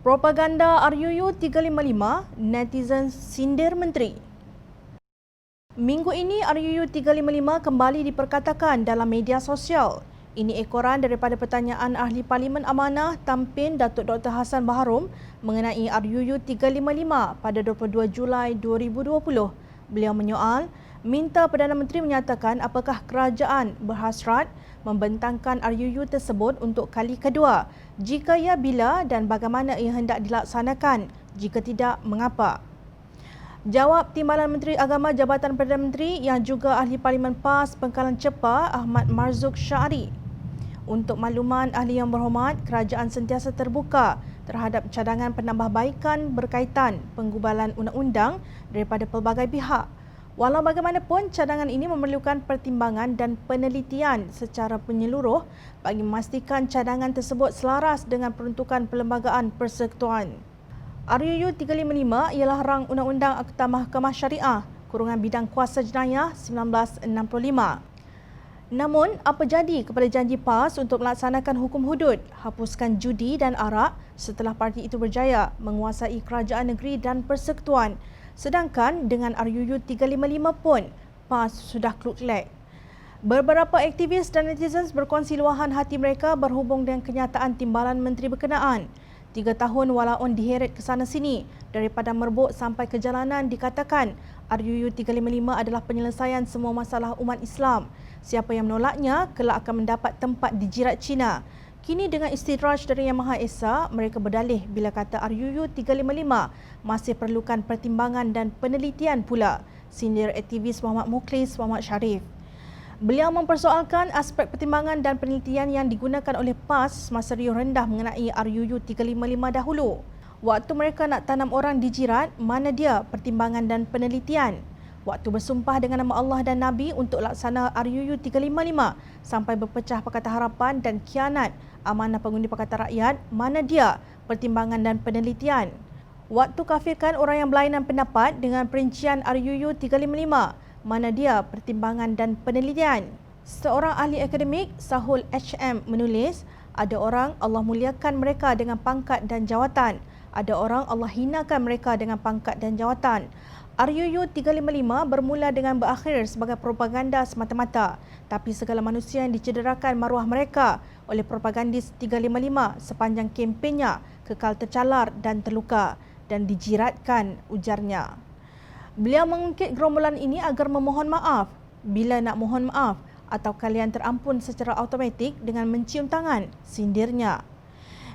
Propaganda RUU 355, netizen sindir menteri. Minggu ini RUU 355 kembali diperkatakan dalam media sosial. Ini ekoran daripada pertanyaan Ahli Parlimen Amanah Tampin Datuk Dr. Hassan Baharom mengenai RUU 355 pada 22 Julai 2020. Beliau menyoal, minta Perdana Menteri menyatakan apakah kerajaan berhasrat membentangkan RUU tersebut untuk kali kedua. Jika ya, bila dan bagaimana ia hendak dilaksanakan? Jika tidak, mengapa? Jawab Timbalan Menteri Agama Jabatan Perdana Menteri yang juga Ahli Parlimen PAS Pengkalan Cepa Ahmad Marzuq Syari. Untuk makluman ahli yang berhormat, kerajaan sentiasa terbuka terhadap cadangan penambahbaikan berkaitan penggubalan undang-undang daripada pelbagai pihak. Walau bagaimanapun, cadangan ini memerlukan pertimbangan dan penelitian secara menyeluruh bagi memastikan cadangan tersebut selaras dengan peruntukan Perlembagaan Persekutuan. RUU 355 ialah rang Undang-Undang Akta Mahkamah Syariah, kurungan bidang kuasa jenayah 1965. Namun, apa jadi kepada janji PAS untuk melaksanakan hukum hudud, hapuskan judi dan arak setelah parti itu berjaya menguasai kerajaan negeri dan persekutuan? Sedangkan dengan RUU 355 pun, PAS sudah kluk-klek. Beberapa aktivis dan netizen berkongsi luahan hati mereka berhubung dengan kenyataan Timbalan Menteri berkenaan. 3 tahun walaupun diheret ke sana sini, daripada merbuk sampai ke jalanan dikatakan RUU 355 adalah penyelesaian semua masalah umat Islam. Siapa yang menolaknya kelak akan mendapat tempat di jirat Cina. Kini dengan istidraj dari Yang Maha Esa, mereka berdalih bila kata RUU 355 masih perlukan pertimbangan dan penelitian pula. Sindir aktivis Muhammad Mukhlis Muhammad Sharif. Beliau mempersoalkan aspek pertimbangan dan penelitian yang digunakan oleh PAS semasa riuh rendah mengenai RUU 355 dahulu. Waktu mereka nak tanam orang di jirat, mana dia pertimbangan dan penelitian? Waktu bersumpah dengan nama Allah dan Nabi untuk laksana RUU 355 sampai berpecah Pakatan Harapan dan khianat amanah pengundi Pakatan Rakyat, mana dia pertimbangan dan penelitian? Waktu kafirkan orang yang berlainan pendapat dengan perincian RUU 355, mana dia pertimbangan dan penelitian? Seorang ahli akademik, Sahul HM, menulis, ada orang Allah muliakan mereka dengan pangkat dan jawatan. Ada orang Allah hinakan mereka dengan pangkat dan jawatan. RUU 355 bermula dengan berakhir sebagai propaganda semata-mata. Tapi segala manusia yang dicederakan maruah mereka oleh propagandis 355 sepanjang kempennya kekal tercalar dan terluka dan dijiratkan, ujarnya. Beliau mengungkit gerombolan ini agar memohon maaf bila nak mohon maaf atau kalian terampun secara automatik dengan mencium tangan, sindirnya.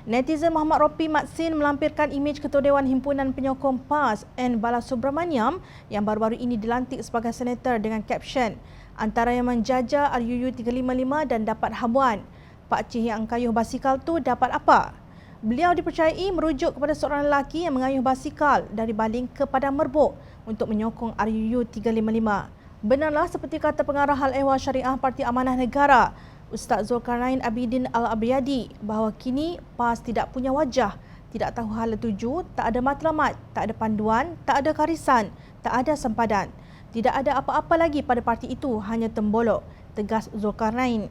Netizen Muhammad Ropi Matsin melampirkan imej Ketua Dewan Himpunan Penyokong PAS N. Balasubramaniam yang baru-baru ini dilantik sebagai senator dengan caption, antara yang menjajah RUU 355 dan dapat habuan, Pak Cik yang kayuh basikal tu dapat apa? Beliau dipercayai merujuk kepada seorang lelaki yang mengayuh basikal dari Baling ke Padang Merbuk untuk menyokong RUU 355. Benarlah seperti kata pengarah Hal Ehwal Syariah Parti Amanah Negara, Ustaz Zulkarnain Abidin Al-Abriyadi, bahawa kini PAS tidak punya wajah, tidak tahu hala tuju, tak ada matlamat, tak ada panduan, tak ada karisan, tak ada sempadan. Tidak ada apa-apa lagi pada parti itu, hanya tembolok, tegas Zulkarnain.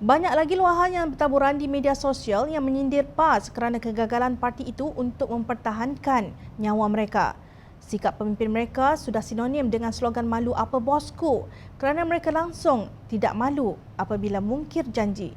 Banyak lagi luahan yang bertaburan di media sosial yang menyindir PAS kerana kegagalan parti itu untuk mempertahankan nyawa mereka. Sikap pemimpin mereka sudah sinonim dengan slogan malu apa bosku kerana mereka langsung tidak malu apabila mungkir janji.